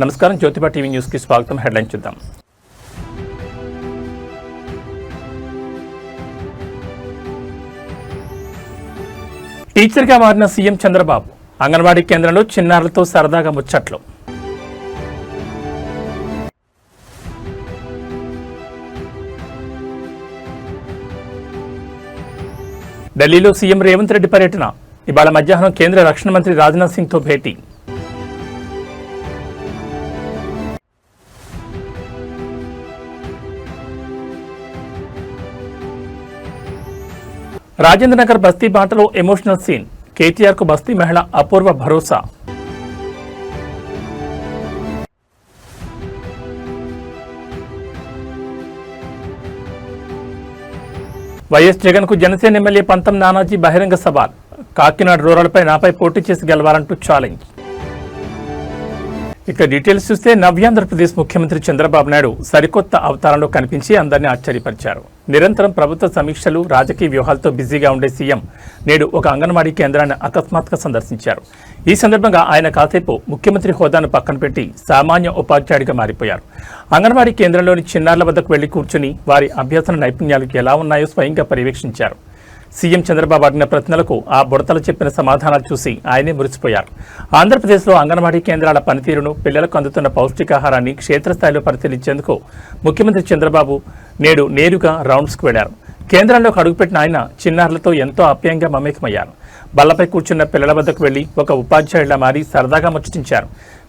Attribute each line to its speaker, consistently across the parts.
Speaker 1: నమస్కారం, Jyotiba TV news కి స్వాగతం. హెడ్లైన్ చూద్దాం. టీచర్గా మారిన సీఎం చంద్రబాబు అంగన్వాడీ కేంద్రంలో చిన్నారులతో సరదాగా ముచ్చట్లు. ఢిల్లీలో సీఎం రేవంత్ రెడ్డి పర్యటన. ఇవాళ మధ్యాహ్నం కేంద్ర రక్షణ మంత్రి రాజ్నాథ్ సింగ్తో భేటీ. రాజేంద్రనగర్ బస్తీ బాటలో ఎమోషనల్ సీన్. కేటీఆర్ కు బస్తీ మహిళ అపూర్వ భరోసా. వైఎస్ జగన్ కు జనసేన ఎమ్మెల్యే పంతం నానాజీ బహిరంగ సవాల్. కాకినాడ రూరల్పై నాపై పోటీ చేసి గెలవాలంటూ ఛాలెంజ్. ఇక డీటెయిల్స్ చూస్తే నవ్యాంధ్రప్రదేశ్ ముఖ్యమంత్రి చంద్రబాబు నాయుడు సరికొత్త అవతారంలో కనిపించి అందరినీ ఆశ్చర్యపరిచారు. నిరంతరం ప్రభుత్వ సమీక్షలు, రాజకీయ వ్యూహాలతో బిజీగా ఉండే సీఎం నేడు ఒక అంగన్వాడీ కేంద్రాన్ని అకస్మాత్తుగా సందర్శించారు. ఈ సందర్భంగా ఆయన కాసేపు ముఖ్యమంత్రి హోదాను పక్కన పెట్టి సామాన్య ఉపాధ్యాయుడిగా మారిపోయారు. అంగన్వాడీ కేంద్రంలోని చిన్నారుల వద్దకు వెళ్లి కూర్చుని వారి అభ్యసన నైపుణ్యాలు ఎలా ఉన్నాయో స్వయంగా పర్యవేక్షించారు. సీఎం చంద్రబాబు అడిగిన ప్రశ్నలకు ఆ బుడతలు చెప్పిన సమాధానాలు చూసి ఆయనే మురిసిపోయారు. ఆంధ్రప్రదేశ్లో అంగన్వాడీ కేంద్రాల పనితీరును, పిల్లలకు అందుతున్న పౌష్టికాహారాన్ని క్షేత్రస్థాయిలో పరిశీలించేందుకు ముఖ్యమంత్రి చంద్రబాబు నేడు నేరుగా రౌండ్స్కు వెళ్లారు. కేంద్రంలోకి అడుగుపెట్టిన ఆయన చిన్నారులతో ఎంతో ఆప్యాయంగా మమేకమయ్యారు. బల్లపై కూర్చున్న పిల్లల వద్దకు వెళ్లి ఒక ఉపాధ్యాయుడిలా మారి సరదాగా ముచ్చటించారు.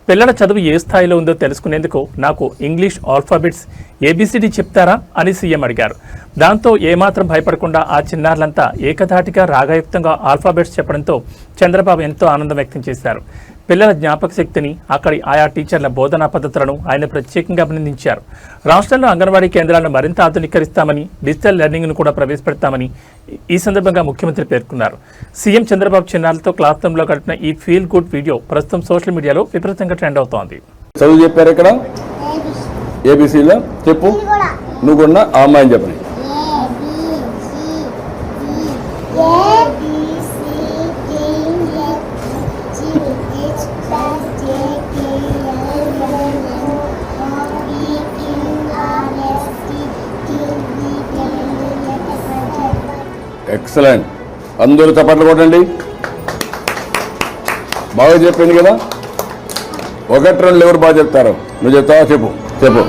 Speaker 1: పిల్లల చదువు ఏ స్థాయిలో ఉందో తెలుసుకునేందుకు నాకు ఇంగ్లీష్ ఆల్ఫాబెట్స్ ఏబిసిడి చెప్తారా అని సీఎం అడిగారు. దాంతో ఏమాత్రం భయపడకుండా ఆ చిన్నారులంతా ఏకధాటిగా రాగయుక్తంగా ఆల్ఫాబెట్స్ చెప్పడంతో చంద్రబాబు ఎంతో ఆనందం వ్యక్తం చేశారు. పిల్లల జ్ఞాపక శక్తిని, అక్కడి ఆయా టీచర్ల బోధనా పద్ధతులను ఆయన ప్రత్యేకంగా అభినందించారు. రాష్ట్రంలో అంగన్వాడీ కేంద్రాలను మరింత ఆధునీకరిస్తామని, డిజిటల్ లెర్నింగ్ను కూడా ప్రవేశపెడతామని ఈ సందర్భంగా ముఖ్యమంత్రి పేర్కొన్నారు. సీఎం చంద్రబాబు చిన్నారులతో క్లాస్ రూమ్లో గడిపిన ఈ ఫీల్ గుడ్ వీడియో ప్రస్తుతం సోషల్ మీడియాలో విపరీతంగా ట్రెండ్ అవుతోంది.
Speaker 2: చదువు చెప్పారు ఇక్కడ ఏబిసిలో చెప్పు, నువ్వు కూడా ఆ అమ్మాయిని చెప్పని. ఎక్సలెంట్, అందరూ చప్పట్లు కొట్టండి. బాగా చెప్పింది కదా. ఒకటి రెండు ఎవరు బాగా చెప్తారు? నువ్వు చెప్తావా? చెప్పు చెప్పు.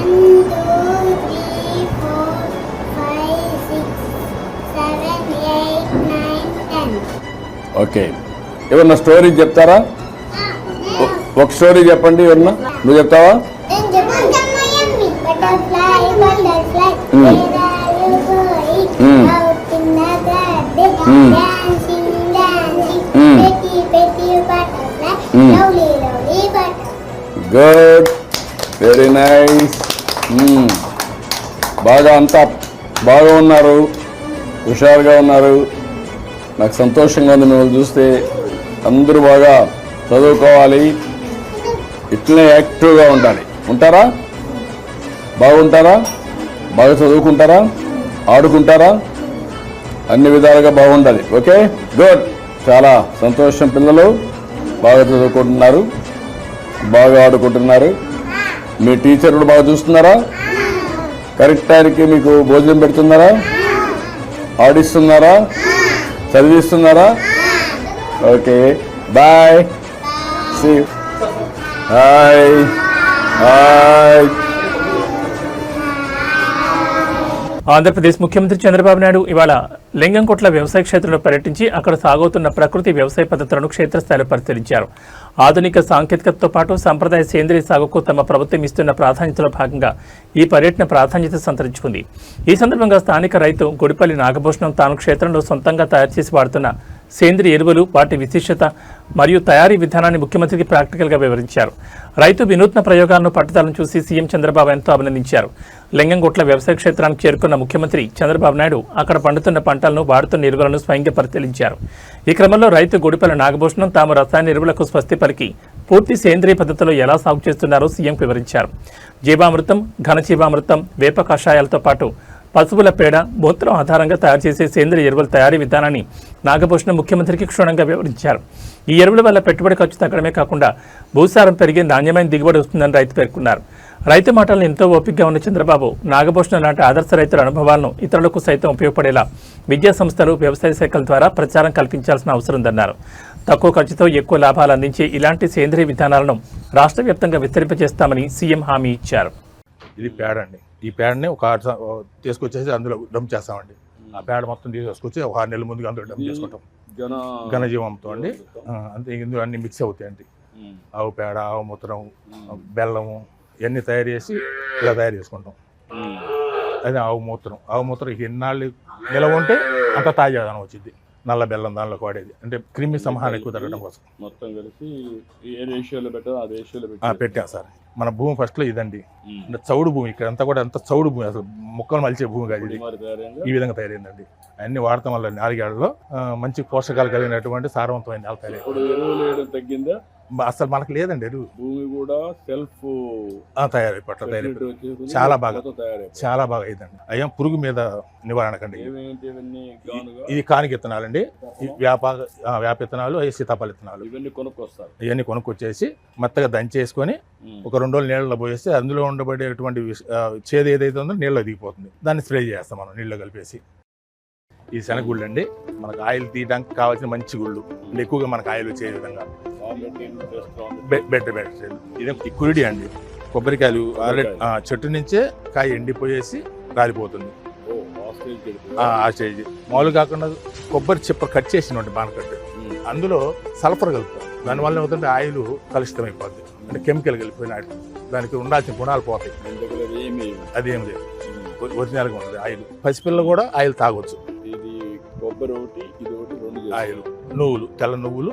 Speaker 2: ఓకే, ఎవరన్నా స్టోరీ చెప్తారా? ఒక స్టోరీ చెప్పండి. ఎవరన్నా నువ్వు చెప్తావా? Good, very nice. బాగా అంతా బాగా ఉన్నారు, హుషారుగా ఉన్నారు. నాకు సంతోషంగా ఉంది మిమ్మల్ని చూస్తే. అందరూ బాగా చదువుకోవాలి, ఇట్లనే యాక్టివ్గా ఉండాలి. ఉంటారా? బాగుంటారా? బాగా చదువుకుంటారా? ఆడుకుంటారా? అన్ని విధాలుగా బాగుండాలి. ఓకే, గుడ్, చాలా సంతోషం. పిల్లలు బాగా చదువుకుంటున్నారు, బాగా ఆడుకుంటున్నారు. మీ టీచర్ కూడా బాగా చూస్తున్నారా? కరెక్ట్ టైంకి మీకు భోజనం పెడుతున్నారా? ఆడిస్తున్నారా? చదివిస్తున్నారా? Okay, bye, see, hi hi.
Speaker 1: Andhra Pradesh ముఖ్యమంత్రి చంద్రబాబు నాయుడు ఇవాళ లింగంకొట్ల వ్యవసాయ క్షేత్రంలో పర్యటించి అక్కడ సాగుతున్న ప్రకృతి వ్యవసాయ పద్ధతులను క్షేత్రస్థాయిలో పరిశీలించారు. ఆధునిక సాంకేతికతతో పాటు సంప్రదాయ సేంద్రీయ సాగుకు తమ ప్రభుత్వం ఇస్తున్న ప్రాధాన్యతలో భాగంగా ఈ పర్యటన ప్రాధాన్యత సంతరించుకుంది. ఈ సందర్భంగా స్థానిక రైతు గుడిపల్లి నాగభూషణం తాను క్షేత్రంలో సొంతంగా తయారు చేసి వాడుతున్న సేంద్రియ ఎరువులు, వాటి విశిష్టత మరియు తయారీ విధానాన్ని ముఖ్యమంత్రికి ప్రాక్టికల్గా వివరించారు. రైతు వినూత్న ప్రయోగాలను, పట్టుదలను చూసి సీఎం చంద్రబాబు ఎంతో అభినందించారు. లింగంకొట్ల వ్యవసాయ క్షేత్రానికి చేరుకున్న ముఖ్యమంత్రి చంద్రబాబు నాయుడు అక్కడ పండుతున్న పంటలను, వాడుతున్న ఎరువులను స్వయంగా పరిశీలించారు. ఈ క్రమంలో రైతు గుడిపల్లి నాగభూషణం తాము రసాయన ఎరువులకు స్వస్తి పలికి పూర్తి సేంద్రియ పద్ధతిలో ఎలా సాగు చేస్తున్నారో సీఎం వివరించారు. జీవామృతం, ఘనజీవామృతం, వేప కషాయాలతో పాటు పశువుల పేడ, మూత్రం ఆధారంగా తయారు చేసే సేంద్రియ ఎరువుల తయారీ విధానాన్ని నాగభూషణం ముఖ్యమంత్రికి క్షుణ్ణంగా వివరించారు. ఈ ఎరువుల వల్ల పెట్టుబడి ఖర్చు తగ్గడమే కాకుండా భూసారం పెరిగి నాణ్యమైన దిగుబడి వస్తుందని రైతు పేర్కొన్నారు. రైతు మాటలను ఎంతో ఓపికగా ఉన్న చంద్రబాబు నాగభూషణం లాంటి ఆదర్శ రైతుల అనుభవాలను ఇతరులకు సైతం ఉపయోగపడేలా విద్యా సంస్థలు, వ్యవసాయ శాఖల ద్వారా ప్రచారం కల్పించాల్సిన అవసరం ఉందన్నారు. తక్కువ ఖర్చుతో ఎక్కువ లాభాలు అందించే ఇలాంటి సేంద్రియ విధానాలను రాష్ట్ర వ్యాప్తంగా విస్తరింపజేస్తామని సీఎం హామీ ఇచ్చారు.
Speaker 3: ఇది పేడ అండి. ఈ పేడని తీసుకొచ్చేసి అందులో డంప్ చేస్తామండి. ఆ పేడ మొత్తం తీసుకొచ్చి ఒక 6 నెలల ముందుగా అందులో డంప్ చేసుకుంటాం. ఘనజీవంతో అండి. అంతే ఇందులో అన్ని మిక్స్ అవుతాయండి. ఆవు పేడ, ఆవు మూత్రం, బెల్లము ఇవన్నీ తయారు చేసి ఇలా తయారు చేసుకుంటాం. అదే ఆవు మూత్రం ఎన్నాళ్ళు నిలవ ఉంటే అంత తాజాదనం వచ్చింది. నల్ల బెల్లం దానిలో వాడేది అంటే క్రిమి సంహారం ఎక్కువ తగ్గడం కోసం
Speaker 4: మొత్తం కలిసి ఏ రేషియోలో పెట్టారో ఆ రేషియోలో
Speaker 3: పెట్టాం సార్. మన భూమి ఫస్ట్లో ఇదండి, అంటే చౌడు భూమి. ఇక్కడ అంతా కూడా అంత చౌడు భూమి, అసలు మొక్కలు మలిచే భూమి కాదు ఇది. ఈ విధంగా తయారైందండి. అన్ని వాడటం వల్ల 4 ఏళ్లలో మంచి పోషకాలు కలిగినటువంటి సారవంతమైన నేల తయారైంది.
Speaker 4: తగ్గిందా?
Speaker 3: అసలు మనకు లేదండి ఎరువు.
Speaker 4: భూమి కూడా సెల్ఫ్
Speaker 3: తయారైపోయి చాలా బాగా అయిందండి. అయ్యా పురుగు మీద నివారణకండి. ఇది కానికి విత్తనాలండి, వేప విత్తనాలు, అవి సీతాఫల విత్తనాలు. ఇవన్నీ కొనుక్కొచ్చేసి మెత్తగా దంచేసుకొని ఒక 2 రోజులు నీళ్ళలో పోయేస్తే అందులో ఉండబడేటువంటి చేదు ఏదైతే ఉందో నీళ్ళలో దిగిపోతుంది. దాన్ని స్ప్రే చేస్తాం మనం నీళ్ళలో కలిపేసి. ఈ శనగుళ్ళు అండి, మనకు ఆయిల్ తీయడానికి కావాల్సిన మంచి గుళ్ళు, ఎక్కువగా మనకు ఆయిల్ వచ్చే విధంగా బెటర్. ఇది కురిడి అండి. కొబ్బరికాయలు ఆల్రెడీ చెట్టు నుంచే కాయ ఎండిపోయేసి రాలిపోతుంది. ఆ స్టేజ్ మామూలు కాకుండా కొబ్బరి చిప్ప కట్ చేసినటువంటి బాణకట్టు, అందులో సల్ఫర్ కలుపుతాం. దానివల్ల ఏమవుతుంటే ఆయిల్ కలుషితం అయిపోద్ది, అంటే కెమికల్ కలిపిపోయినట్టు. దానికి ఉండాల్సిన గుణాలు పోతాయి. అదేం లేదు, ఒరిజినల్గా ఉంటుంది ఆయిల్. పసిపిల్లలు కూడా ఆయిల్ తాగొచ్చు.
Speaker 4: ఇది కొబ్బరి ఒకటి, ఇది ఒకటి, 2
Speaker 3: ఆయిల్. నువ్వులు, తెల్ల నువ్వులు,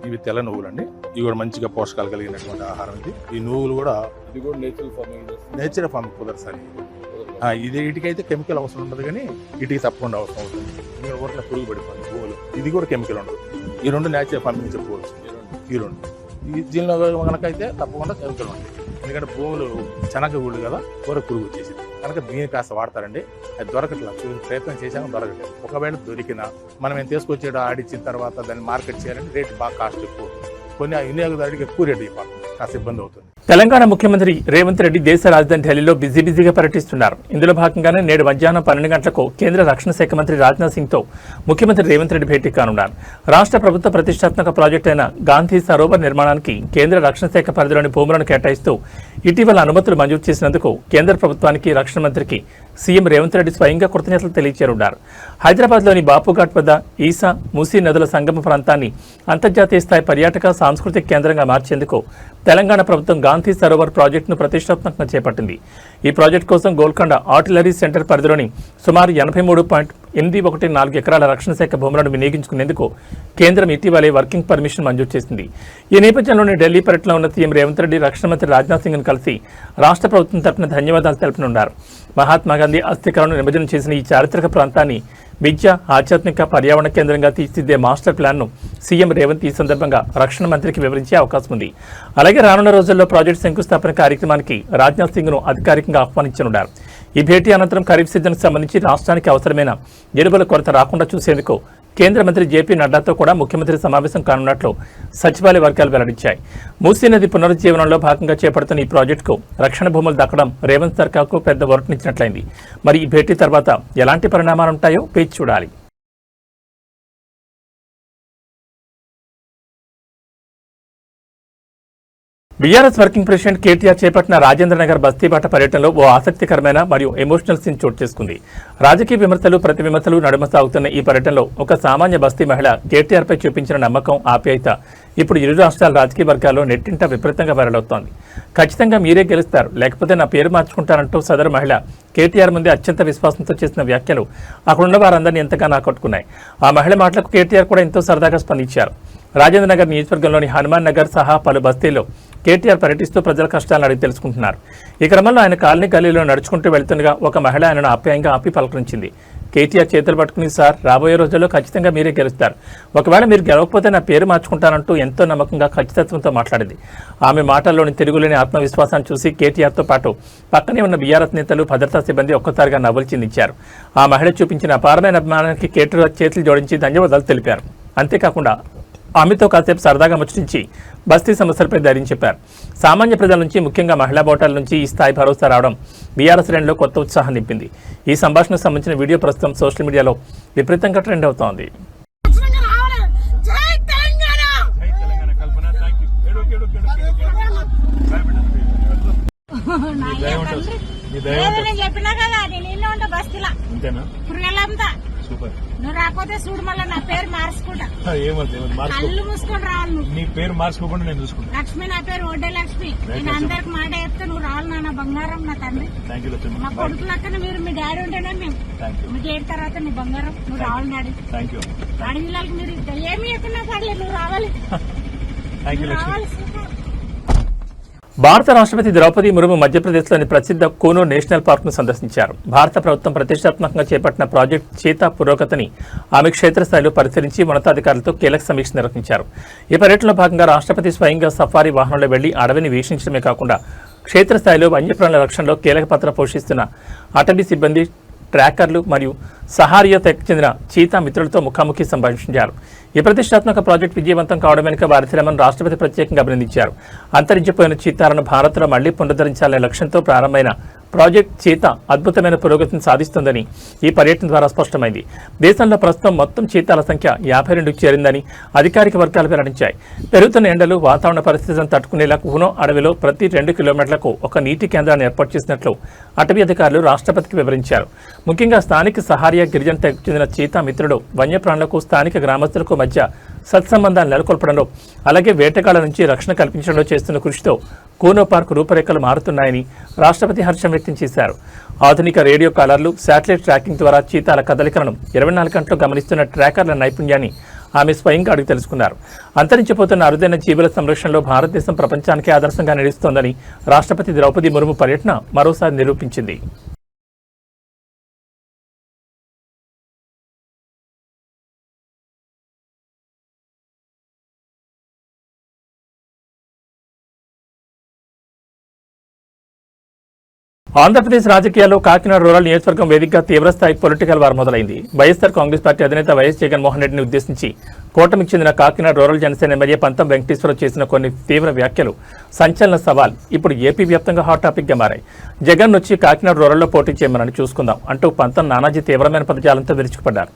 Speaker 3: ఇవి తెల్ల నువ్వులు అండి. ఇవి కూడా మంచిగా పోషకాలు కలిగినటువంటి ఆహారం. ఈ నువ్వులు కూడా నేచురల్ ఫార్మింగ్ కుదరదు సార్. ఇది వీటికైతే కెమికల్ అవసరం ఉండదు, కానీ వీటికి తప్పకుండా అవసరం అవుతుంది. ఇంకా ఊరిలో పురుగు పడిపోయింది పువ్వులు, ఇది కూడా కెమికల్ ఉండదు. ఈ 2 నేచురల్ ఫార్మింగ్ చెప్పుకోవచ్చు. ఈ 2 దీనిలో కనుకైతే తప్పకుండా కెమికల్ ఉంటుంది. ఎందుకంటే భూములు చెనగ కదా, పురుగు వచ్చేసింది కనుక దీన్ని కాస్త వాడతారండి. అది దొరకట్లేదు, ప్రయత్నం చేశాము, దొరకట్లేదు. ఒకవేళ దొరికినా మనం ఏం తీసుకొచ్చేటో ఆడిచ్చిన తర్వాత దాన్ని మార్కెట్ చేయాలంటే రేటు బాగా కాస్ట్ ఎక్కువ. కొన్ని వినియోగదారుడికి ఎక్కువ రేటు ఇవ్వాలి, కాస్త ఇబ్బంది అవుతుంది.
Speaker 1: తెలంగాణ ముఖ్యమంత్రి రేవంత్ రెడ్డి దేశ రాజధాని ఢిల్లీలో బిజీగా పర్యటిస్తున్నారు. ఇందులో భాగంగానే నేడు మధ్యాహ్నం 12 గంటలకు కేంద్ర రక్షణ శాఖ మంత్రి రాజ్నాథ్ సింగ్తో ముఖ్యమంత్రి రేవంత్ రెడ్డి భేటీ కానున్నారు. రాష్ట్ర ప్రభుత్వ ప్రతిష్టాత్మక ప్రాజెక్టు అయిన గాంధీ సరోవర్ నిర్మాణానికి కేంద్ర రక్షణ శాఖ పరిధిలోని భూములను కేటాయిస్తూ ఇటీవల అనుమతులు మంజూరు చేసినందుకు కేంద్ర ప్రభుత్వానికి, రక్షణ మంత్రికి సీఎం రేవంత్ రెడ్డి స్వయంగా కృతజ్ఞతలు తెలియచేరున్నారు. హైదరాబాద్లోని బాపుఘాట్ వద్ద ఈసా, మూసీ నదుల సంగమ ప్రాంతాన్ని అంతర్జాతీయ స్థాయి పర్యాటక, సాంస్కృతిక కేంద్రంగా మార్చేందుకు తెలంగాణ ప్రభుత్వం గాంధీ సరోవర్ ప్రాజెక్టును ప్రతిష్టాత్మకంగా చేపట్టింది. ఈ ప్రాజెక్టు కోసం గోల్కొండ ఆర్టిలరీ సెంటర్ పరిధిలోని సుమారు 83.814 ఎకరాల రక్షణ శాఖ భూములను వినియోగించుకునేందుకు కేంద్రం ఇటీవలే వర్కింగ్ పర్మిషన్ మంజూరు చేసింది. ఈ నేపథ్యంలోనే ఢిల్లీ పర్యటనలో ఉన్న సీఎం రేవంత్ రెడ్డి రక్షణ మంత్రి రాజ్నాథ్ సింగ్ను కలిసి రాష్ట్ర ప్రభుత్వం తరపున ధన్యవాదాలు తెలపనున్నారు. మహాత్మా గాంధీ అస్థికలను నిమజ్జనం చేసిన ఈ చారిత్రక ప్రాంతాన్ని విద్య, ఆధ్యాత్మిక, పర్యావరణ కేంద్రంగా తీర్చిదిద్దే మాస్టర్ ప్లాన్ను సీఎం రేవంత్ ఈ సందర్భంగా రక్షణ మంత్రికి వివరించే అవకాశం ఉంది. అలాగే రానున్న రోజుల్లో ప్రాజెక్టు శంకుస్థాపన కార్యక్రమానికి రాజ్నాథ్ సింగ్ను అధికారికంగా ఆహ్వానించనున్నారు. ఈ భేటీ అనంతరం ఖరీఫ్ సీజన్కు సంబంధించి రాష్ట్రానికి అవసరమైన ఎరువుల కొరత రాకుండా చూసేందుకు కేంద్ర మంత్రి జేపీ నడ్డాతో కూడా ముఖ్యమంత్రి సమావేశం కానున్నట్లు సచివాలయ వర్గాలు వెల్లడించాయి. మూసీ నది పునరుజ్జీవనంలో భాగంగా చేపడుతున్న ఈ ప్రాజెక్టుకు రక్షణ భూములు దక్కడం రేవంత్ సర్కార్కు పెద్ద ఊరటనిచ్చినట్లయింది. మరి ఈ భేటీ తర్వాత ఎలాంటి పరిణామాలుంటాయో వేచి చూడాలి. బీఆర్ఎస్ వర్కింగ్ ప్రెసిడెంట్ కేటీఆర్ చేపట్టిన రాజేంద్రనగర్ బస్తీబాట పర్యటనలో ఓ ఆసక్తికరమైన మరియు ఎమోషనల్ సీన్ చోటు చేసుకుంది. రాజకీయ విమర్శలు, ప్రతి విమర్శలు నడుమ సాగుతున్న ఈ పర్యటనలో ఒక సామాన్య బస్తీ మహిళ కేటీఆర్పై చూపించిన నమ్మకం, ఆప్యాయత ఇప్పుడు ఇరు రాష్ట్రాల రాజకీయ వర్గాల్లో నెట్టింట విపరీతంగా వైరలవుతోంది. ఖచ్చితంగా మీరే గెలుస్తారు, లేకపోతే నా పేరు మార్చుకుంటారంటూ సదరు మహిళ కేటీఆర్ ముందే అత్యంత విశ్వాసంతో చేసిన వ్యాఖ్యలు అక్కడున్న వారందరినీ ఎంతగానో ఆకట్టుకున్నాయి. ఆ మహిళ మాటలకు కేటీఆర్ కూడా ఎంతో సరదాగా స్పందించారు. రాజేంద్రనగర్ నియోజకవర్గంలోని హనుమాన్ నగర్ సహా పలు బస్తీల్లో కేటీఆర్ పర్యటిస్తూ ప్రజల కష్టాలను అడిగి తెలుసుకుంటున్నారు. ఈ క్రమంలో ఆయన కాలనీ గల్లీలో నడుచుకుంటూ వెళ్తుండగా ఒక మహిళ ఆయనను ఆప్యాయంగా ఆపి పలకరించింది. కేటీఆర్ చేతులు పట్టుకుని సార్ రాబోయే రోజుల్లో ఖచ్చితంగా మీరే గెలుస్తారు, ఒకవేళ మీరు గెలవకపోతే నా పేరు మార్చుకుంటానంటూ ఎంతో నమ్మకంగా ఖచ్చితత్వంతో మాట్లాడింది. ఆమె మాటల్లోని తిరుగులేని ఆత్మవిశ్వాసాన్ని చూసి కేటీఆర్తో పాటు పక్కనే ఉన్న బీఆర్ఎస్ నేతలు, భద్రతా సిబ్బంది ఒక్కసారిగా నవ్వులు చిందించారు. ఆ మహిళ చూపించిన అపారమైన అభిమానానికి కేటీఆర్ చేతులు జోడించి ధన్యవాదాలు తెలిపారు. అంతేకాకుండా ఆమెతో కాసేపు సరదాగా ముచ్చటించి బస్తీ సమస్యలపై ధైర్యం చెప్పారు. సామాన్య ప్రజల నుంచి, ముఖ్యంగా మహిళా ఓటర్ల నుంచి ఈ స్థాయి భరోసా రావడం బీఆర్ఎస్ శ్రేణిలో కొత్త ఉత్సాహం నింపింది. ఈ సంభాషణకు సంబంధించిన వీడియో ప్రస్తుతం సోషల్ మీడియాలో విపరీతంగా ట్రెండ్ అవుతోంది.
Speaker 5: చెప్పినా కదా నేను ఇల్లు ఉంటా బస్తీలా పురుగులంతా నువ్వు రాకపోతే చూడు మళ్ళీ నా పేరు మార్చుకుంటా. కళ్ళు మూసుకొని రావాలి నువ్వు.
Speaker 6: నీ పేరు మార్చుకోకుండా నేను చూసుకుంటా.
Speaker 5: లక్ష్మి నా పేరు ఒడ్డే లక్ష్మి. నేను అందరికి మాట చెప్తే నువ్వు రావాలి నా బంగారం, నా తండ్రి, మా కొడుకు లక్కన మీరు మీ డాడీ ఉంటేనే మేము మీకు ఏడు తర్వాత నీ బంగారం, నువ్వు రావాలి డాడీ. అడవిళ్ళకి మీరు ఏమి చెప్పినా పర్లేదు నువ్వు రావాలి. రావాలి.
Speaker 1: భారత రాష్ట్రపతి ద్రౌపది ముర్ము మధ్యప్రదేశ్లోని ప్రసిద్ధ కూనో నేషనల్ పార్క్ను సందర్శించారు. భారత ప్రభుత్వం ప్రతిష్టాత్మకంగా చేపట్టిన ప్రాజెక్టు చీతా పురోగతిని ఆమె క్షేత్రస్థాయిలో పరిశీలించి ఉన్నతాధికారులతో కీలక సమీక్ష నిర్వహించారు. ఈ పర్యటనలో భాగంగా రాష్ట్రపతి స్వయంగా సఫారీ వాహనంలో వెళ్లి అడవిని వీక్షించడమే కాకుండా క్షేత్రస్థాయిలో వన్యప్రాణుల రక్షణలో కీలక పాత్ర పోషిస్తున్న అటవీ సిబ్బంది, ట్రాకర్లు మరియు సహారియతకు చెందిన చీతా మిత్రులతో ముఖాముఖి సంభాషించారు. ఈ ప్రతిష్టాత్మక ప్రాజెక్టు విజయవంతం కావడం వెనుక వారి శ్రమను రాష్ట్రపతి ప్రత్యేకంగా అభినందించారు. అంతరించిపోయిన చీతాలను భారత్లో మళ్లీ పునరుద్ధరించాలనే లక్ష్యంతో ప్రారంభమైన ప్రాజెక్ట్ చీతా అద్భుతమైన పురోగతిని సాధిస్తుందని ఈ పర్యటన ద్వారా స్పష్టమైంది. దేశంలో ప్రస్తుతం మొత్తం చీతాల సంఖ్య 52కు చేరిందని అధికారిక వర్గాలు వెల్లడించాయి. పెరుగుతున్న ఎండలు, వాతావరణ పరిస్థితులను తట్టుకునేలా కూనో అడవిలో ప్రతి 2 కిలోమీటర్లకు ఒక నీటి కేంద్రాన్ని ఏర్పాటు చేసినట్లు అటవీ అధికారులు రాష్ట్రపతికి వివరించారు. ముఖ్యంగా స్థానిక సహారియా గిరిజన తెగకు చెందిన చీతా మిత్రుడు వన్యప్రాణులకు, స్థానిక గ్రామస్తులకు మధ్య సత్సంబంధాలు నెలకొల్పడంలో, అలాగే వేటగాళ్ల నుంచి రక్షణ కల్పించడంలో చేస్తున్న కృషితో కూనో పార్క్ రూపురేఖలు మారుతున్నాయని రాష్ట్రపతి హర్షం వ్యక్తం చేశారు. ఆధునిక రేడియో కాలర్లు, శాటిలైట్ ట్రాకింగ్ ద్వారా చీతాల కదలికలను 24 గంటలు గమనిస్తున్న ట్రాకర్ల నైపుణ్యాన్ని ఆమె స్వయంగా అడిగి తెలుసుకున్నారు. అంతరించిపోతున్న అరుదైన జీవుల సంరక్షణలో భారతదేశం ప్రపంచానికి ఆదర్శంగా నిలుస్తోందని రాష్ట్రపతి ద్రౌపది ముర్ము పర్యటన మరోసారి నిరూపించింది. ఆంధ్రప్రదేశ్ రాజకీయాల్లో కాకినాడ రూరల్ నియోజకవర్గం వేదికగా తీవ్రస్థాయి పొలిటికల్ వార్ మొదలైంది. వైఎస్ఆర్ కాంగ్రెస్ పార్టీ అధినేత వైఎస్ జగన్మోహన్ రెడ్డిని ఉద్దేశించి కూటమికి చెందిన కాకినాడ రూరల్ జనసేన ఎమ్మెల్యే పంతం వెంకటేశ్వరరావు చేసిన కొన్ని తీవ్ర వ్యాఖ్యలు, సంచలన సవాల్ ఇప్పుడు ఏపీ వ్యాప్తంగా హాట్ టాపిక్గా మారాయి. జగన్ వచ్చి కాకినాడ రూరల్లో పోటీ చేయమని చూసుకుందాం అంటూ పంతం నానాజీ తీవ్రమైన పదజాలంతో విరుచుకుపడ్డారు.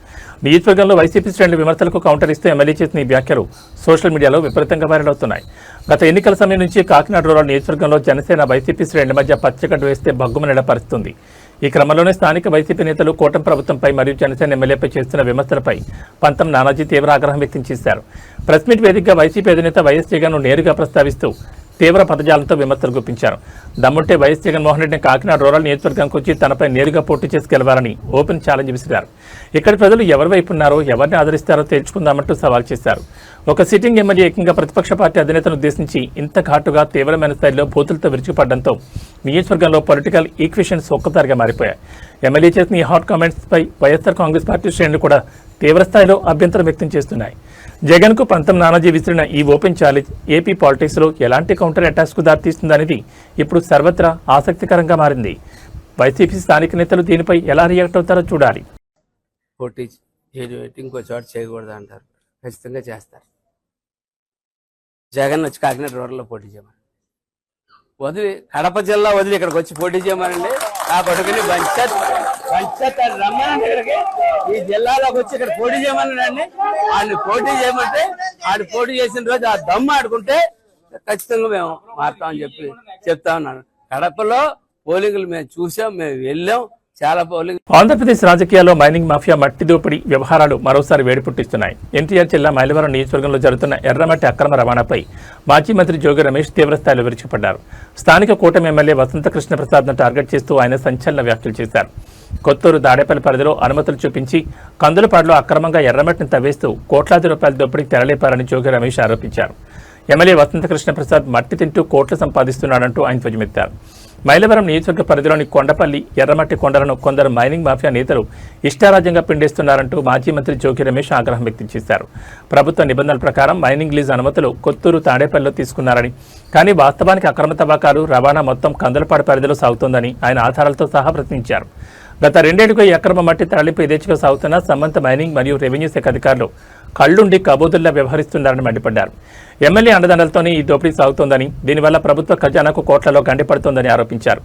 Speaker 1: నియోజకవర్గంలో వైసీపీ శ్రేణుల విమర్శలకు కౌంటర్ ఇస్తూ ఎమ్మెల్యే చేసిన ఈ వ్యాఖ్యలు సోషల్ మీడియాలో విపరీతంగా వైరల్ అవుతున్నాయి. గత ఎన్నికల సమయం నుంచి కాకినాడ రూరల్ నియోజకవర్గంలో జనసేన, వైసీపీ శ్రేణుల మధ్య పచ్చగడ్డ వేస్తే బగ్గుమనేలా పరిస్థితుంది. ఈ క్రమంలోనే స్థానిక వైసీపీ నేతలు కూటమి ప్రభుత్వంపై మరియు జనసేన ఎమ్మెల్యేపై చేస్తున్న విమర్శలపై పంతం నానాజీ తీవ్ర ఆగ్రహం వ్యక్తం చేశారు. ప్రెస్ మీట్ వేదికగా వైసీపీ అధినేత వైఎస్ జగన్ను నేరుగా ప్రస్తావిస్తూ తీవ్ర పదజాలంతో విమర్శలు గుప్పించారు. దమ్ముంటే వైఎస్ జగన్మోహన్ రెడ్డిని కాకినాడ రూరల్ నియోజకవర్గానికి వచ్చి తనపై నేరుగా పోటీ చేసి గెలవాలని ఓపెన్ ఛాలెంజ్ విసిరారు. ఇక్కడి ప్రజలు ఎవరి వైపు ఉన్నారో, ఎవరిని ఆదరిస్తారో తేల్చుకుందామంటూ సవాల్ చేశారు. ఒక సిట్టింగ్ ఎమ్మెల్యే ఏకంగా ప్రతిపక్ష పార్టీ అధినేతను ఉద్దేశించి ఇంత ఘాటుగా తీవ్రమైన స్థాయిలో బూతులతో విరుచుకుపడడంతో నియోజకవర్గంలో పొలిటికల్ ఈక్వేషన్స్ ఒక్కసారిగా మారిపోయాయి. ఎమ్మెల్యే చేసిన ఈ హాట్ కామెంట్స్ పై వైఎస్ఆర్ కాంగ్రెస్ పార్టీ శ్రేణులు కూడా తీవ్రస్థాయిలో అభ్యంతరం వ్యక్తం చేస్తున్నాయి. జగన్కు పంతం నానాజీ విసిరిన ఈ ఓపెన్ ఛాలెంజ్ ఏపీ పాలిటిక్స్లో ఎలాంటి కౌంటర్ అటాక్స్కు దారితీస్తుందనేది ఇప్పుడు సర్వత్రా ఆసక్తికరంగా మారింది. వైసీపీ స్థానిక నేతలు దీనిపై ఎలా రియాక్ట్ అవుతారో చూడాలి.
Speaker 7: పోటీ ఇంకో చోట చేయకూడదు అంటారు, ఖచ్చితంగా చేస్తారు. జగన్ వచ్చి కాకినాడ రూరల్లో పోటీ చేయమని వదిలి, కడప జిల్లా వదిలి ఇక్కడికి వచ్చి పోటీ చేయమనండి. ఆ కొడుకుని రమ్మనండి ఇక్కడికి, ఈ జిల్లాలోకి వచ్చి ఇక్కడ పోటీ చేయమనండి. ఆడిని పోటీ చేయమంటే ఆడు పోటీ చేసిన రోజు ఆ దమ్ము ఆడుకుంటే ఖచ్చితంగా మేము మారుతామని చెప్తా ఉన్నాను. కడపలో పోలింగ్లు మేము చూసాం, మేము వెళ్ళాం. చాలా పోలింగ్.
Speaker 1: ఆంధ్రప్రదేశ్ రాజకీయాల్లో మైనింగ్ మాఫియా, మట్టి దోపిడీ వ్యవహారాలు మరోసారి వేడిపుట్టిస్తున్నాయి. ఎన్టీఆర్ జిల్లా మైలవరం నియోజకవర్గంలో జరుగుతున్న ఎర్రమట్టి అక్రమ రవాణాపై మాజీ మంత్రి జోగి రమేష్ తీవ్రస్థాయిలో విరుచుకుపడ్డారు. స్థానిక కూటమి ఎమ్మెల్యే వసంత కృష్ణప్రసాద్ను టార్గెట్ చేస్తూ ఆయన సంచలన వ్యాఖ్యలు చేశారు. కొత్తూరు, దాడేపల్లి పరిధిలో అనుమతులు చూపించి కందులపాడులో అక్రమంగా ఎర్రమట్టిని తవ్వేస్తూ కోట్లాది రూపాయల దోపిడీకి తెరలేపారని జోగి రమేష్ ఆరోపించారు. ఎమ్మెల్యే వసంత కృష్ణప్రసాద్ మట్టి తింటూ కోట్లు సంపాదిస్తున్నాడంటూ ఆయన ధ్వజమెత్తారు. మైలవరం నియోజకవర్గ పరిధిలోని కొండపల్లి ఎర్రమట్టి కొండలను కొందరు మైనింగ్ మాఫియా నేతలు ఇష్టారాజ్యంగా పిండేస్తున్నారంటూ మాజీ మంత్రి జోగి రమేష్ ఆగ్రహం వ్యక్తం చేశారు. ప్రభుత్వ నిబంధనల ప్రకారం మైనింగ్ లీజ్ అనుమతులు కొత్తూరు తాడేపల్లిలో తీసుకున్నారని, కానీ వాస్తవానికి అక్రమ తవ్వకాలు రవాణా మొత్తం కందలపాడు పరిధిలో సాగుతోందని ఆయన ఆధారాలతో సహా ప్రశ్నించారు. గత 2 ఏళ్లుగా ఈ అక్రమ మట్టి తరలింపు యథేచ్ఛగా సాగుతున్న సంబంధిత మైనింగ్ మరియు రెవెన్యూ శాఖ అధికారులు కళ్లుండి కబోదుల్లా వ్యవహరిస్తున్నారని మండిపడ్డారు. ఎమ్మెల్యే అండదండలతోనే ఈ దోపిడీ సాగుతోందని, దీనివల్ల ప్రభుత్వ ఖజానాకు కోట్లలో గండిపడుతోందని ఆరోపించారు.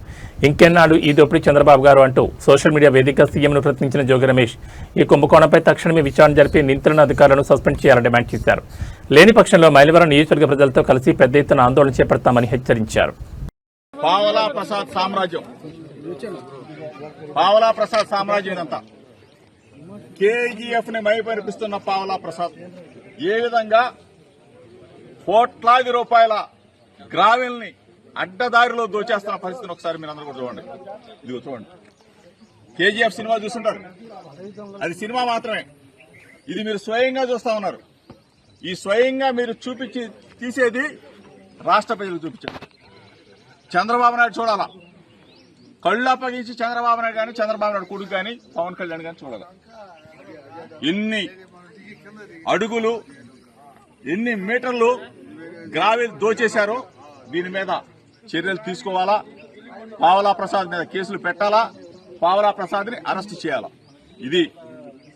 Speaker 1: ఇంకెన్నాళ్ళు ఈ దోపిడీ చంద్రబాబు గారు అంటూ సోషల్ మీడియా వేదికగా సీఎంను ప్రశ్నించిన జోగి రమేష్ ఈ కుంభకోణంపై తక్షణమే విచారణ జరిపి నియంత్రణ అధికారులను సస్పెండ్ చేయాలని డిమాండ్ చేశారు. లేని పక్షంలో మైలవరం నియోజకవర్గ ప్రజలతో కలిసి పెద్ద ఎత్తున ఆందోళన చేపడతామని హెచ్చరించారు.
Speaker 6: పావలా ప్రసాద్ సామ్రాజ్యం ఇదంతా కేజీఎఫ్ ని మైపరిపిస్తున్న పావలా ప్రసాద్ ఏ విధంగా కోట్లాది రూపాయల గ్రావెల్ ని అడ్డదారిలో దోచేస్తున్న పరిస్థితిని ఒకసారి మీరు అందరూ కూడా చూడండి. ఇదిగో చూడండి, కేజీఎఫ్ సినిమా చూస్తుంటారు, అది సినిమా మాత్రమే. ఇది మీరు స్వయంగా చూస్తా ఉన్నారు. ఈ స్వయంగా మీరు తీసేది రాష్ట్ర ప్రజలకు చూపించారు. చంద్రబాబు నాయుడు చూడాలా, కళ్ళు అప్పగించి చంద్రబాబు నాయుడు కానీ, చంద్రబాబు నాయుడు కొడుకు కానీ, పవన్ కళ్యాణ్ కానీ చూడాలి. ఎన్ని అడుగులు, ఎన్ని మీటర్లు గ్రావెల్ దోచేశారో దీని మీద చర్యలు తీసుకోవాలా. పావలా ప్రసాద్ మీద కేసులు పెట్టాలా, పావలా ప్రసాద్ ని అరెస్ట్ చేయాలా. ఇది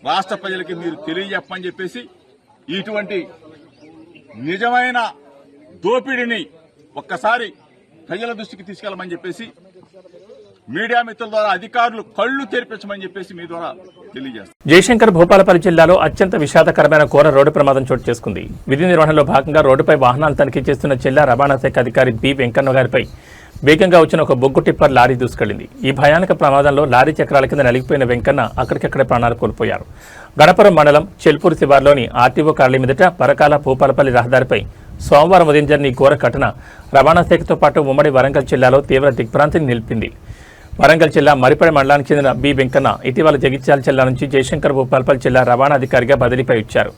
Speaker 6: రాష్ట్ర ప్రజలకి మీరు తెలియజెప్పని చెప్పేసి ఇటువంటి నిజమైన దోపిడీని ఒక్కసారి ప్రజల దృష్టికి తీసుకెళ్లమని చెప్పేసి మీడియా మిత్రుల ద్వారా అధికారులు కళ్లు తెరిపించమని చెప్పేసి మీ ద్వారా తెలియజేస్తారు.
Speaker 1: జయశంకర్ భూపాలపల్లి జిల్లాలో అత్యంత విషాదకరమైన ఘోర రోడ్డు ప్రమాదం చోటు చేసుకుంది. విధి నిర్వహణలో భాగంగా రోడ్డుపై వాహనాలు తనిఖీ చేస్తున్న జిల్లా రవాణా శాఖ అధికారి బి వెంకన్న గారిపై వేగంగా వచ్చిన ఒక బొగ్గు టిప్పర్ లారీ దూసుకెళ్లింది. ఈ భయానక ప్రమాదంలో లారీ చక్రాల కింద నలిగిపోయిన వెంకన్న అక్కడికక్కడే ప్రాణాలు కోల్పోయారు. గణపురం మండలం చెల్పూరు శివార్లోని ఆర్టీఓ కార్యాలయం ఎదుట పరకాల భూపాలపల్లి రహదారిపై సోమవారం ఉదయం జరిగిన ఈ ఘోర ఘటన రవాణా శాఖతో పాటు ఉమ్మడి వరంగల్ జిల్లాలో తీవ్ర దిగ్భ్రాంతిని నిలిపింది. వరంగల్ జిల్లా మరిపడి మండలానికి చెందిన బి వెంకన్న ఇటీవల జగిత్యాల జిల్లా నుంచి జయశంకర్ భూపాలపల్లి జిల్లా రవాణా అధికారిగా బదిలీపై వచ్చారు.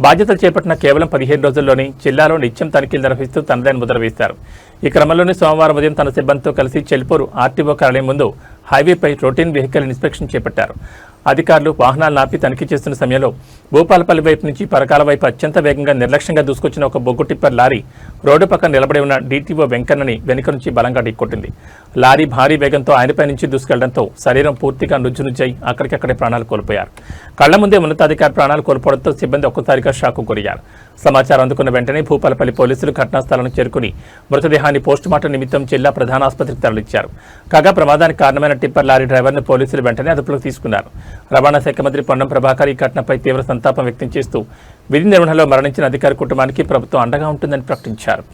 Speaker 1: బాధ్యతలు చేపట్టిన కేవలం 15 రోజుల్లోనే జిల్లాలో నిత్యం తనిఖీలు నిర్వహిస్తూ తనదైన ముద్ర వేశారు. ఈ క్రమంలోనే సోమవారం ఉదయం తన సిబ్బందితో కలిసి చెల్పూరు ఆర్టీఓ కార్యాలయం ముందు హైవేపై రొటీన్ వెహికల్ ఇన్స్పెక్షన్ చేపట్టారు. అధికారులు వాహనాలు నాపి తనిఖీ చేస్తున్న సమయంలో భూపాలపల్లి వైపు నుంచి పరకాల వైపు అత్యంత వేగంగా నిర్లక్ష్యంగా దూసుకొచ్చిన ఒక బొగ్గు టిప్పర్ లారీ రోడ్డు పక్కన నిలబడి ఉన్న డీటీఓ వెంకన్నని వెనుక నుంచి బలంగా ఢీకొట్టింది. లారీ భారీ వేగంతో ఆయనపై నుంచి దూసుకెళ్లడంతో శరీరం పూర్తిగా నుజ్జునుజ్జై అక్కడికక్కడే ప్రాణాలు కోల్పోయారు. కళ్ల ముందే ఉన్నతాధికారి ప్రాణాలు కోల్పోవడంతో సిబ్బంది ఒక్కసారిగా షాకు గురయ్యారు. సమాచారం అందుకున్న వెంటనే భూపాలపల్లి పోలీసులు ఘటనా స్థలానికి చేరుకుని మృతదేహాన్ని పోస్టుమార్టం నిమిత్తం జిల్లా ప్రధాన ఆసుపత్రికి తరలించారు. కాగా ప్రమాదానికి కారణమైన టిప్పర్ లారీ డ్రైవర్ను పోలీసులు వెంటనే అదుపులోకి తీసుకున్నారు. రవాణా శాఖ మంత్రి పొన్నం ప్రభాకర్ ఈ ఘటనపై తీవ్ర సంతాపం వ్యక్తం చేస్తూ విధి నిర్వహణలో మరణించిన అధికారి కుటుంబానికి ప్రభుత్వం అండగా ఉంటుందని ప్రకటించారు.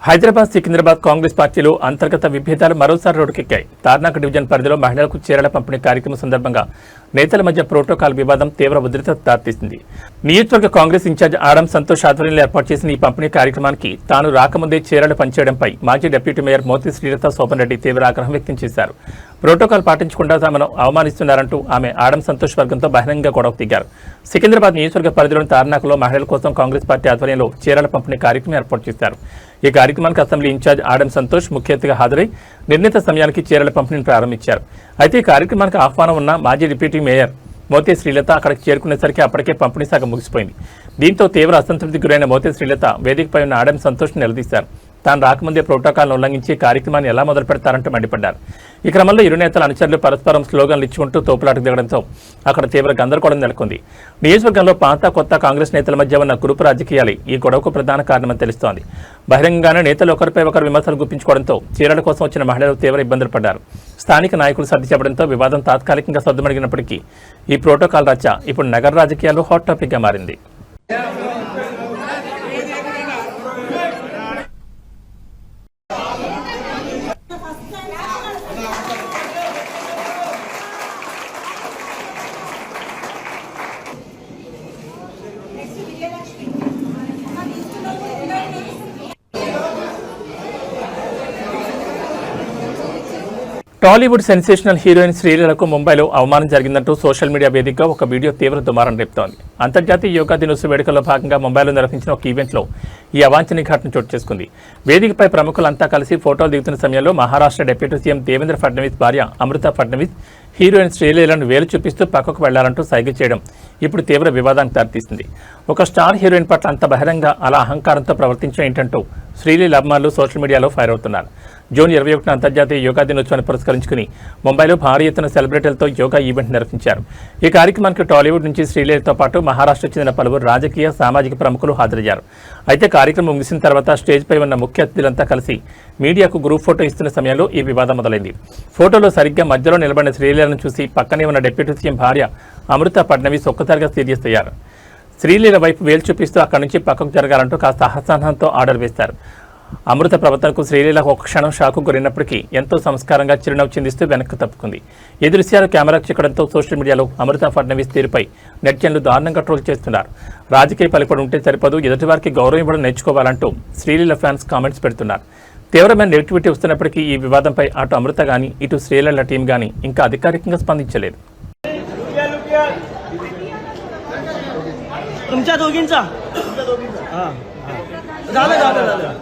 Speaker 1: హైదరాబాద్ సికింద్రాబాద్ కాంగ్రెస్ పార్టీలో అంతర్గత విభేదాలు మరోసారి రోడ్డుకెక్కాయి. తార్నాక డివిజన్ పరిధిలో మహిళలకు చీరల పంపిణీ కార్యక్రమం సందర్భంగా నేతల మధ్య ప్రోటోకాల్ వివాదం తీవ్ర ఉధృత దారితీసింది. నియోజకవర్గ కాంగ్రెస్ ఇన్ఛార్జ్ ఆడం సంతోష్ ఆధ్వర్యంలో ఏర్పాటు చేసిన ఈ పంపిణీ కార్యక్రమానికి తాను రాకముందే చీరలు పంచేయడంపై మాజీ డిప్యూటీ మేయర్ మోతి శ్రీలత శోభన్ రెడ్డి తీవ్ర ఆగ్రహం వ్యక్తం చేశారు. ప్రోటోకాల్ పాటించకుండా తమను అవమానిస్తున్నారంటూ ఆమె ఆడం సంతోష్ వర్గంతో బహిరంగ గొడవ దిగారు. సికింద్రాబాద్ నియోజకవర్గ పరిధిలోని తార్నాకలో మహిళల కోసం కాంగ్రెస్ పార్టీ ఆధ్వర్యంలో చీరల పంపిణీ కార్యక్రమం ఏర్పాటు చేశారు. ఈ కార్యక్రమానికి అసెంబ్లీ ఇన్ఛార్జ్ ఆడం సంతోష్ ముఖ్య అతిథిగా హాజరై నిర్ణీత సమయానికి చీరల పంపిణీని ప్రారంభించారు. అయితే ఈ కార్యక్రమానికి ఆహ్వానం ఉన్న మాజీ డిప్యూటీ మేయర్ మోతే శ్రీలత అక్కడికి చేరుకునేసరికి అప్పటికే పంపిణీ సగం ముగిసిపోయింది. దీంతో తీవ్ర అసంతృప్తికి గురైన మోతే శ్రీలత వేదికపై ఉన్న ఆడం సంతోష్ నిలదీశారు. తాను రాకముందే ప్రోటోకాల్ను ఉల్లంఘించి కార్యక్రమాన్ని ఎలా మొదలు పెడతారంటూ మండిపడ్డారు. ఈ క్రమంలో ఇరు నేతల అనుచరులు పరస్పరం స్లోగన్లు ఇచ్చుకుంటూ తోపులాటకు దిగడంతో అక్కడ తీవ్ర గందరగోళం నెలకొంది. నియోజకవర్గంలో పాత కొత్త కాంగ్రెస్ నేతల మధ్య ఉన్న గ్రూపు రాజకీయాలే ఈ గొడవకు ప్రధాన కారణమని తెలుస్తోంది. బహిరంగంగానే నేతలు ఒకరిపై ఒకరు విమర్శలు గుప్పించుకోవడంతో చీరల కోసం వచ్చిన మహిళలు తీవ్ర ఇబ్బందులు పడ్డారు. స్థానిక నాయకులు సర్ది చెప్పడంతో వివాదం తాత్కాలికంగా సద్దుమణిగినప్పటికీ ఈ ప్రోటోకాల్ రచ్చ ఇప్పుడు నగర రాజకీయాల్లో హాట్ టాపిక్గా మారింది. టాలీవుడ్ సెన్సేషనల్ హీరోయిన్ శ్రీలీలకు ముంబైలో అవమానం జరిగిందంటూ సోషల్ మీడియా వేదికగా ఒక వీడియో తీవ్ర దుమారం రేపుతోంది. అంతర్జాతీయ యోగా దినోత్సవ వేడుకల్లో భాగంగా ముంబైలో నిర్వహించిన ఒక ఈవెంట్లో ఈ అవాంఛనీయ ఘటన చోటు చేసుకుంది. వేదికపై ప్రముఖులంతా కలిసి ఫోటోలు దిగుతున్న సమయంలో మహారాష్ట్ర డిప్యూటీ సీఎం దేవేంద్ర ఫడ్నవీస్ భార్య అమృత ఫడ్నవీస్ హీరోయిన్ శ్రీలీలను వేలు చూపిస్తూ పక్కకు వెళ్లాలంటూ సైగ చేయడం ఇప్పుడు తీవ్ర వివాదానికి దారితీసింది. ఒక స్టార్ హీరోయిన్ పట్ల అంత బహిరంగ అలా అహంకారంతో ప్రవర్తించడం ఏంటంటూ శ్రీలీల అభిమానులు సోషల్ మీడియాలో ఫైర్ అవుతున్నారు. జూన్ 21న అంతర్జాతీయ యోగా దినోత్సవాన్ని పురస్కరించుకుని ముంబైలో భారీ ఎత్తున సెలబ్రిటీలతో యోగా ఈవెంట్ నిర్వహించారు. ఈ కార్యక్రమానికి టాలీవుడ్ నుంచి శ్రీలీలతో పాటు మహారాష్ట్రకు చెందిన పలువురు రాజకీయ సామాజిక ప్రముఖులు హాజరయ్యారు. అయితే కార్యక్రమం ముగిసిన తర్వాత స్టేజ్పై ఉన్న ముఖ్య అతిథులంతా కలిసి మీడియాకు గ్రూప్ ఫోటో ఇస్తున్న సమయంలో ఈ వివాదం మొదలైంది. ఫోటోలో సరిగ్గా మధ్యలో నిలబడిన శ్రీలీలను చూసి పక్కనే ఉన్న డిప్యూటీ సీఎం భార్య అమృత ఫడ్నవీస్ ఒక్కసారిగా సీరియస్ అయ్యారు. శ్రీలీల వైపు వేలు చూపిస్తూ అక్కడి నుంచి పక్కకు జరగాలంటూ కాస్త అసహనంతో ఆర్డర్ వేశారు. అమృత ప్రవర్తనకు శ్రీలీలకు ఒక క్షణం షాకు గురైనప్పటికీ ఎంతో సంస్కారంగా చిరునవ్వు చిందిస్తూ వెనక్కి తప్పుకుంది. ఈ దృశ్యాలు కెమెరాకు చిక్కడంతో సోషల్ మీడియాలో అమృత ఫడ్నవీస్ తీరుపై నెటిజన్లు దారుణంగా ట్రోల్ చేస్తున్నారు. రాజకీయ పలుకుబడి ఉంటే సరిపదు, ఎదుటివారికి గౌరవం ఇవ్వడం నేర్చుకోవాలంటూ శ్రీలీల ఫ్యాన్స్ కామెంట్స్ పెడుతున్నారు. తీవ్రమైన నెగిటివిటీ వస్తున్నప్పటికీ ఈ వివాదంపై అటు అమృత గానీ ఇటు శ్రీలీల టీం గానీ ఇంకా అధికారికంగా స్పందించలేదు.
Speaker 8: तुमच्या दोघींचा झालं झालं झालं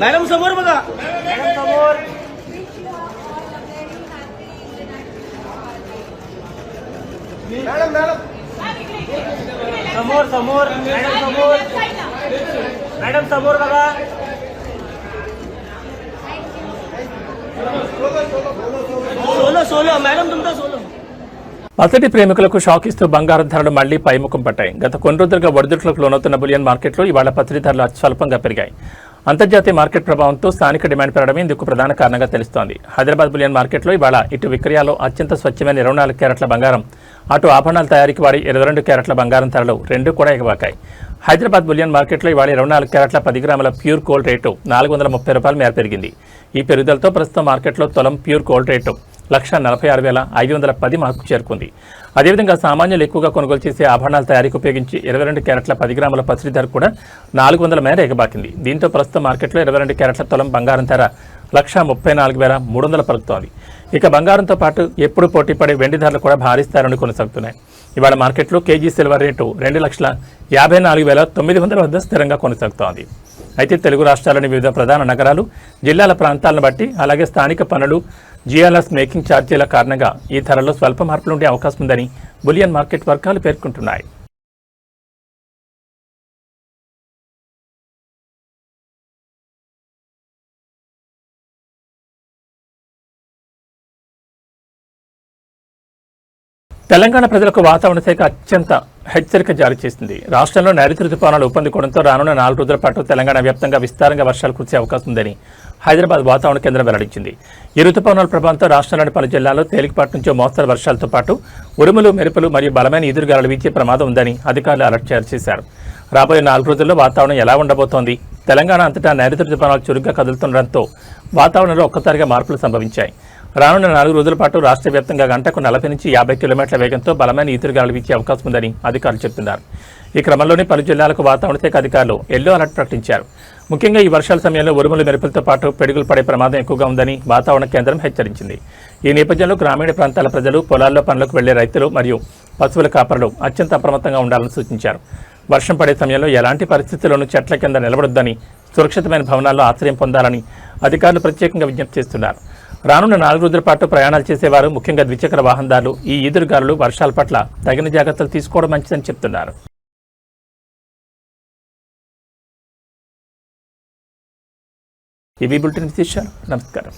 Speaker 8: मॅडम समोर बघा, मॅडम समोर, मॅडम मॅडम समोर समोर, मॅडम समोर, मॅडम समोर बघा. सोलो सोलो मैडम तुमका सोलो.
Speaker 1: పసిడి ప్రేమికులకు షాక్ ఇస్తూ బంగారం ధరలు మళ్లీ పైముఖం పట్టాయి. గత కొన్ని రోజులుగా ఒడిదుడుకులకు లోనవుతున్న బులియన్ మార్కెట్లో ఇవాళ పసిడి ధరలు అత్యల్పంగా పెరిగాయి. అంతర్జాతీయ మార్కెట్ ప్రభావంతో స్థానిక డిమాండ్ పెరగడమే ఇందుకు ప్రధాన కారణంగా తెలుస్తోంది. హైదరాబాద్ బులియన్ మార్కెట్లో ఇవాళ ఇటు విక్రయాల్లో అత్యంత స్వచ్ఛమైన 24 క్యారెట్ల బంగారం, అటు ఆభరణాల తయారీకి వాడి 22 క్యారెట్ల బంగారం ధరలు రెండూ కూడా ఎగబాకాయి. హైదరాబాద్ బులియన్ మార్కెట్లో ఇవాళ 24 క్యారెట్ల 10 గ్రాముల ప్యూర్ గోల్డ్ రేటు ₹430 మేర పెరిగింది. ఈ పెరుగుదలతో ప్రస్తుతం మార్కెట్లో తులం ప్యూర్ గోల్డ్ రేటు 1,46,510 మార్కు చేరుకుంది. అదేవిధంగా సామాన్యులు ఎక్కువగా కొనుగోలు చేసే ఆభరణాల తయారీకి ఉపయోగించి 22 క్యారెట్ల 10 గ్రాముల పసిడి ధర కూడా 400 మేర ఎగబాకింది. దీంతో ప్రస్తుతం మార్కెట్లో 22 క్యారెట్ల తులం బంగారం ధర 1,34,300 పలుకుతోంది. ఇక బంగారంతో పాటు ఎప్పుడు పోటీపడే వెండి ధరలు కూడా భారీ స్థాయిలో కొనసాగుతున్నాయి. ఇవాళ మార్కెట్లో కేజీ సిల్వర్ రేటు 2,54,900 వద్ద స్థిరంగా కొనసాగుతోంది. అయితే తెలుగు రాష్ట్రాల్లోని వివిధ ప్రధాన నగరాలు, జిల్లాల ప్రాంతాలను బట్టి అలాగే స్థానిక పనులు, జిఎల్ఎస్ మేకింగ్ ఛార్జీల కారణంగా ఈ ధరల్లో స్వల్ప మార్పులు ఉండే అవకాశం ఉందని బులియన్ మార్కెట్ వర్గాలు పేర్కొంటున్నాయి. తెలంగాణ ప్రజలకు వాతావరణ శాఖ అత్యంత హెచ్చరిక జారీ చేసింది. రాష్ట్రంలో నైరుతి రుతుపవనాలు ఊపందుకోవడంతో రానున్న 4 రోజుల పాటు తెలంగాణ వ్యాప్తంగా విస్తారంగా వర్షాలు కురిసే అవకాశం ఉందని హైదరాబాద్ వాతావరణ కేంద్రం వెల్లడించింది. ఈ రుతుపవనాల ప్రభావంతో రాష్ట్రంలోని పలు జిల్లాల్లో తేలికపాటి నుంచి మోస్తరు వర్షాలతో పాటు ఉరుములు, మెరుపులు మరియు బలమైన ఈదురుగాలులు వీచే ప్రమాదం ఉందని అధికారులు అలర్ట్ జారీ చేశారు. రాబోయే 4 రోజుల్లో వాతావరణం ఎలా ఉండబోతోంది? తెలంగాణ అంతటా నైరుతి రుతుపవనాలు చురుగ్గా కదులుతుండటంతో వాతావరణంలో ఒక్కసారిగా మార్పులు సంభవించాయి. రానున్న 4 రోజుల పాటు రాష్ట్ర వ్యాప్తంగా గంటకు 40 నుంచి 50 కిలోమీటర్ల వేగంతో బలమైన ఈదురుగాలులు వీచే అవకాశం ఉందని అధికారులు చెబుతున్నారు. ఈ క్రమంలోనే పలు జిల్లాలకు వాతావరణ శాఖ అధికారులు ఎల్లో అలర్ట్ ప్రకటించారు. ముఖ్యంగా ఈ వర్షాల సమయంలో ఉరుములు, మెరుపులతో పాటు పిడుగులు పడే ప్రమాదం ఎక్కువగా ఉందని వాతావరణ కేంద్రం హెచ్చరించింది. ఈ నేపథ్యంలో గ్రామీణ ప్రాంతాల ప్రజలు, పొలాల్లో పనులకు వెళ్లే రైతులు మరియు పశువుల కాపరులు అత్యంత అప్రమత్తంగా ఉండాలని సూచించారు. వర్షం పడే సమయంలో ఎలాంటి పరిస్థితుల్లోనూ చెట్ల కింద నిలబడొద్దని, సురక్షితమైన భవనాల్లో ఆశ్రయం పొందాలని అధికారులు ప్రత్యేకంగా విజ్ఞప్తి చేస్తున్నారు. రానున్న 4 రోజుల పాటు ప్రయాణాలు చేసేవారు, ముఖ్యంగా ద్విచక్ర వాహనదారులు ఈ ఈదురుగాలులు, వర్షాల పట్ల తగిన జాగ్రత్తలు తీసుకోవడం మంచిదని చెప్తున్నారు. ఇవి బులెటిన్ విశేషాలు. నమస్కారం.